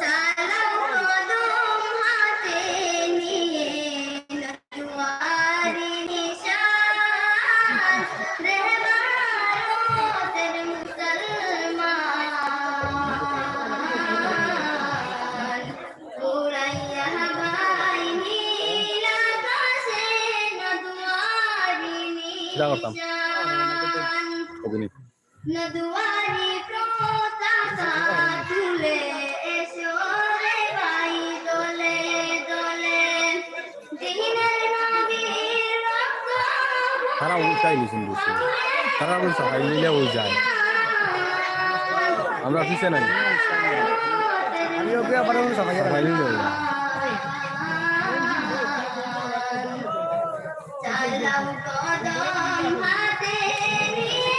চালাও কদম হাতে নিয়ে নজওয়ারি নিশান রহমাতের মুসলমান উড়াইয়া হাওয়ায় নীল আকাশে নজওয়ারি নিশান নদওয়ারি পতাকা তুলে এসো রে ভাই দলে দলে দিনের নবীর রক্ত তারা উল্টাই লিখুন দিচ্ছে তারা বলছে ভাই নিলে ওই যায় আমরা পিছে নাই আমি ওকে আবার সবাই নিলে চালাও কদম হাতে নিয়ে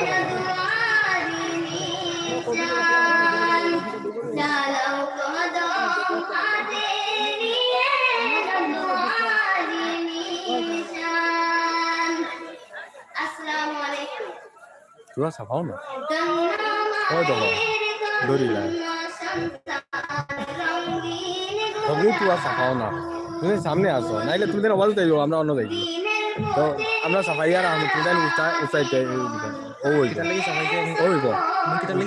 নদওয়ারি নিশান চালাও কদম হাতে নিয়ে নদওয়ারি নিশান আসসালামু আলাইকুম তোরা সাফাও না ওই দেখো দড়ি লাই সবই তোরা সাফাও না তুমি সামনে আসো নাইলে তুমি আওয়াজ দেবো আমরা অন্য দেখি তো আমরা সাফাই আর আমি তুমি উচাইতে ওই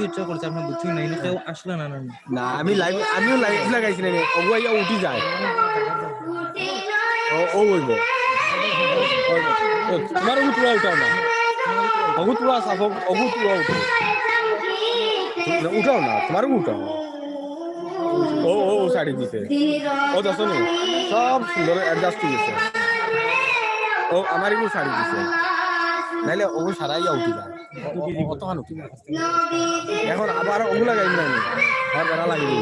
ইচ্ছা করছে আপনার বুঝছি না কেউ আসলে না না আমিও লাইভ লাগাইছি না ওগুয়া উঠি যায় ও বলবো তোমার ওগু তুলা উঠাও না ওগু তুলা সাফ ওগু তুলা উঠাও না তোমার উঠাও ও শাড়ি দিছে ও দেখো নি সব সুন্দর অ্যাডজাস্ট হয়েছে ও আমার এগুলো শাড়ি দিছে নাইলে ওগুলো সারাইয়া উঠি যায় অত হানো এখন আবার ওগুলো লাগাই না আর বেড়া লাগিয়ে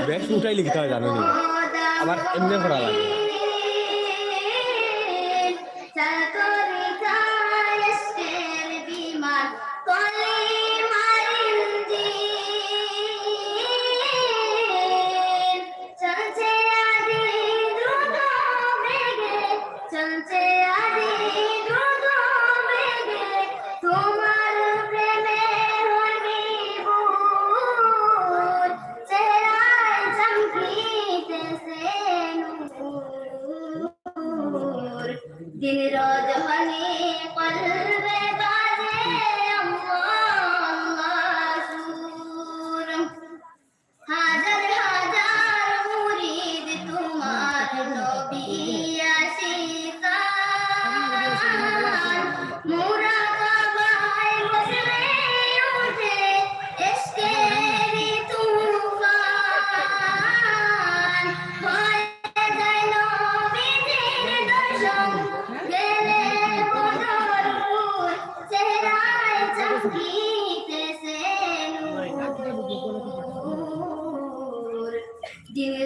বেশ উঠাই লিখতে হয় জানো নি আমার এমনি করা লাগে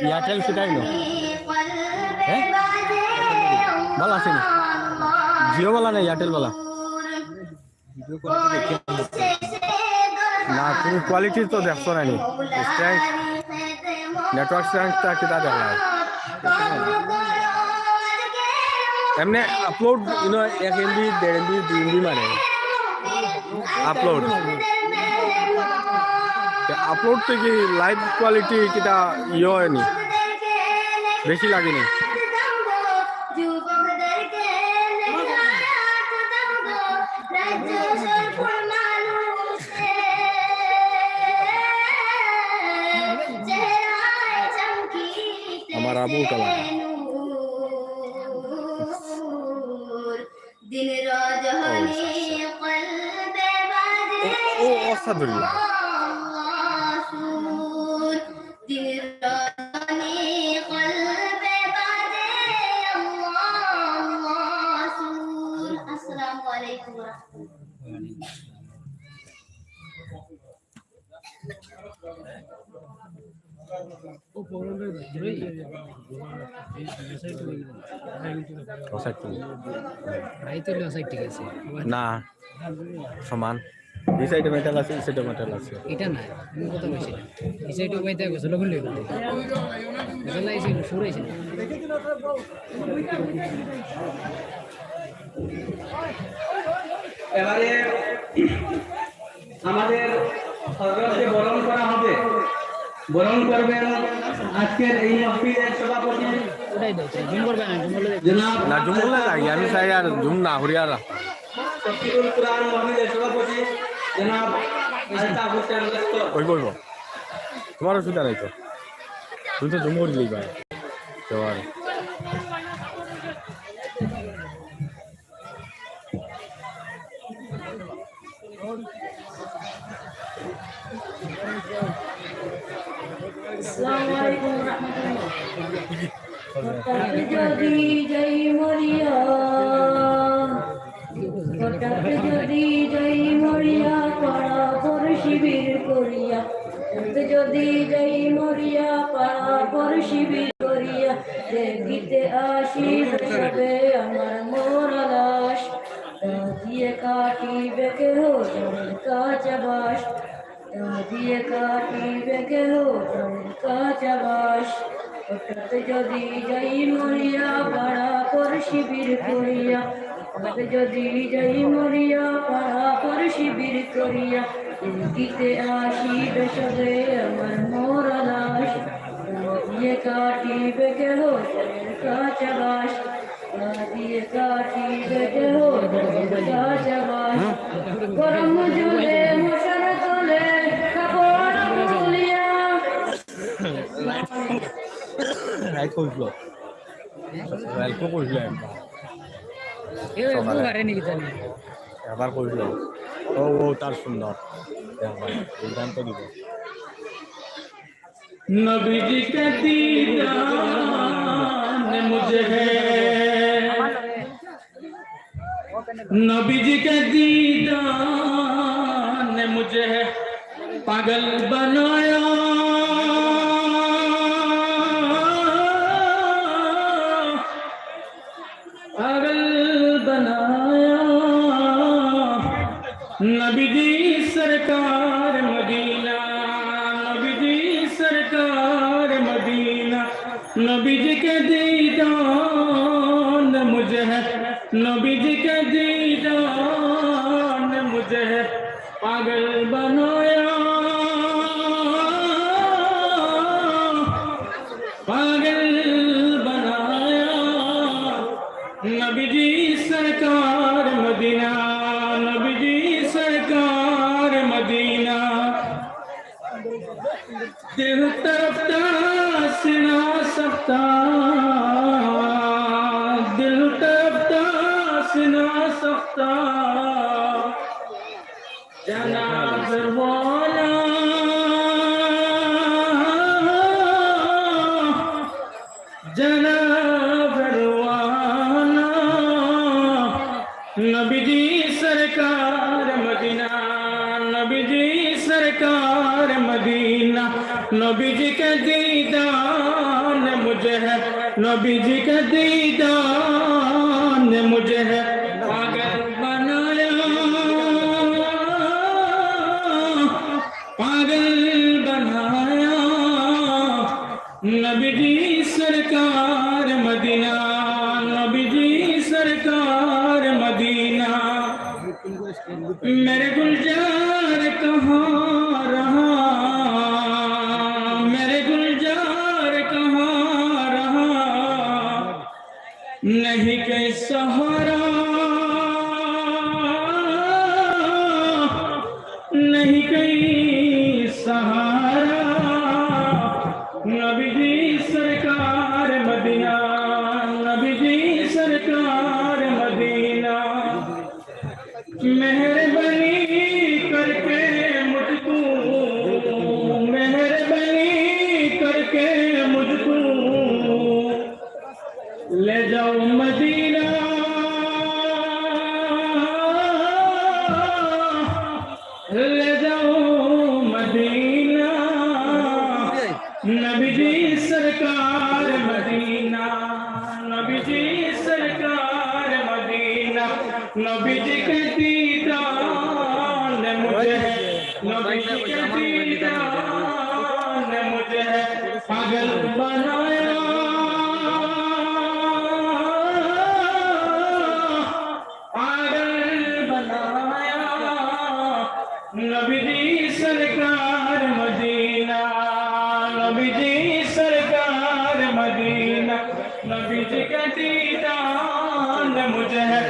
এয়ারটেল সেটাই না হ্যাঁ ভালো আসেনি জিও वाला না এয়ারটেল वाला ভিডিও করে দেখে তুমি কোয়ালিটি তো দেখছো না নি স্ট্রেংথ নেটওয়ার্ক স্ট্রেংথটা কিতা দেখায় এমনি upload you know 1 MB 1.5 MB 2 MB মানে আপলোড আপলোড থেকে লাইভ কোয়ালিটি কিতা ইয়ে হয়নি বেশি লাগেনি যুবকদেরকে রাজ্য সরপুর মানুষে চেহারায় চমকিতে আমার আবু কালা দিন রজনী কলবে বাজে ও অসাধারণ সুর দিন রজনী কলবে বাজে আল্লাহ সুর আসসালামু আলাইকুম ওয়া রাহমাতুল্লাহ না সমান এই সাইডে মেটাল আছে এই সাইডে মেটাল আছে এটা না আমি কথা বলছি এই সাইডে বাইতে গোসল করলে গোসল আইছে শুরু হইছে এবারে আমাদের সর্বকে বরণ করা হবে বরণ করবেন আজকের এই মাহফিলের সভাপতি ওটাই দাও জুম করবে না জুম করলে জনাব না জুমুল্লা লাগে আমি চাই আর জুম না হরিয়ার শফিকুল কুরআন মাহফিলের সভাপতি জনাব আলতাফ হোসেন দস্তর ওই বলবো তোমার অসুবিধা নাই তো তুমি তো জুম করলেই ভাই তোমার যদি জয় মরিয়া হঠাৎ যদি জয় মরিয়া পাড়াপর শিবির করিয়া যদি জয় মরিয়া পাড়াপর শিবির করিয়া দেখিতে আসি সবে আমার মোরা লাশ দিয়ে কাটিবে কেহ কাঁচা বাস দিয়ে কাটিবে কেহ কাঁচা বাস হঠাৎ যদি যাই মরিয়া পাড়া পর শিবির করিয়া হঠাৎ যদি যাই মরিয়া পাড়া পর শিবির করিয়া দেখিতে আসিবে সবে আমার মোরা লাশ দিয়ে কাটিবে কেহ কাঁচা বাস দিয়ে কাটিবে কেহ কাঁচা বাস গরম জলে মশার তলে কাপড় তুলিয়া রাইট কইলো রাইট কইলো এ বউ আরে নাকি জানি এবার কইলো ও ও তার সুন্দর ভাই এই গান তো দিব नबी जी के दीदार मुझे है नबी जी के दीदार ने मुझे है पागल बनाया पागल बनाया नबी जी सरकार मदीना नबी जी सरकार मदीना नबी जी के दीदान मुझे है नबी जी के दीदान मुझे है पागल बनाया पागल बनाया नबी जी सरकार मदीना नबी जी सरकार मदीना दिल तरफता सिना सकता दिल तरफता सिना सकता जनाब वाला जनाब वाला नबी जी सरकार मदीना नबी जी सरकार मदीना नबी जी का दीदान मुझे है नबी जी का दीदान मुझे है पागल बनाया मेरे गुलजार कहाँ रहा, मेरे गुलजार कहाँ रहा, नहीं कोई सहारा, नहीं कोई सहारा, नबी जी सरकार मदीना, नबी जी सरकार मदीना, मेहरबानी करके मुझको, मेहरबानी करके मुझको ले जाओ मदीना, ले जाओ मदीना, नबी जी सरकार मदीना, नबी जी सरकार मदीना, नबी जी के दीदार ने मुझे, नबी जी के दीदार ने मुझे पागल बनाया, पागल बनाया, नबी जी सरकार मदीना, नबी जी सरकार मदीना, नबी जी का दीदार ने मुझे है,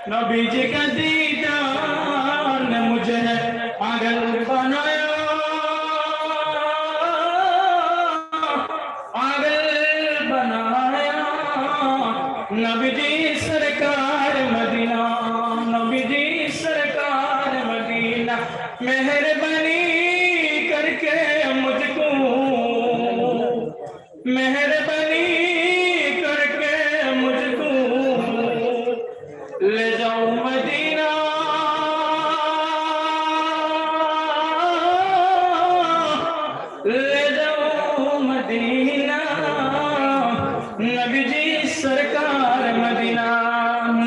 नबी जी का दीदार ने मुझे है पागल बनाया, पागल बनाया, नबी जी सरकार मदीना, नबी जी सरकार मदीना, मेहरबानी करके मुझको, मेहरबानी करके मुझको ले जाओ मदीना, ले जाओ मदीना, नबी जी सरकार मदीना,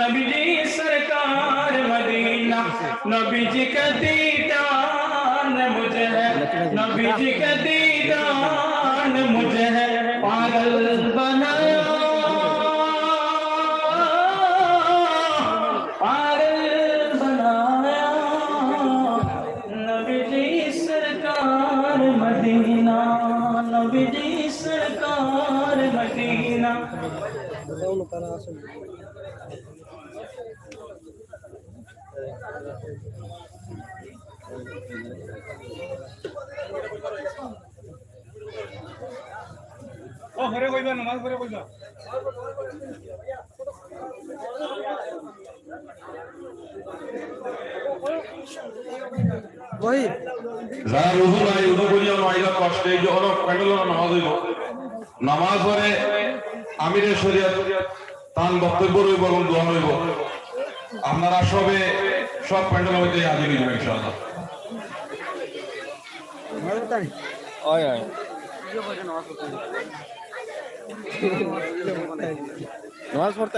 नबी जी सरकार मदीना, नबी जी का दीदार ने मुझे है, नबी जी का दीदार ने मुझे है पागल बनाया, पागल बनाया, नबी जी सरकार मदीना, नबी जी सरकार मदीना, যারা রুজু নাই রুজু করিয়া মাইলা কষ্টে যে হলো প্যান্ডেলের নামাজ হইব, নামাজ পরে আমিরের শরীয়ত তান বক্তব্য রইব এবং দোয়া রইব, আপনারা সবে সব প্যান্ডেল হইতে হাজির হইবেন ইনশাআল্লাহ। হয় হয় নামাজ পড়তে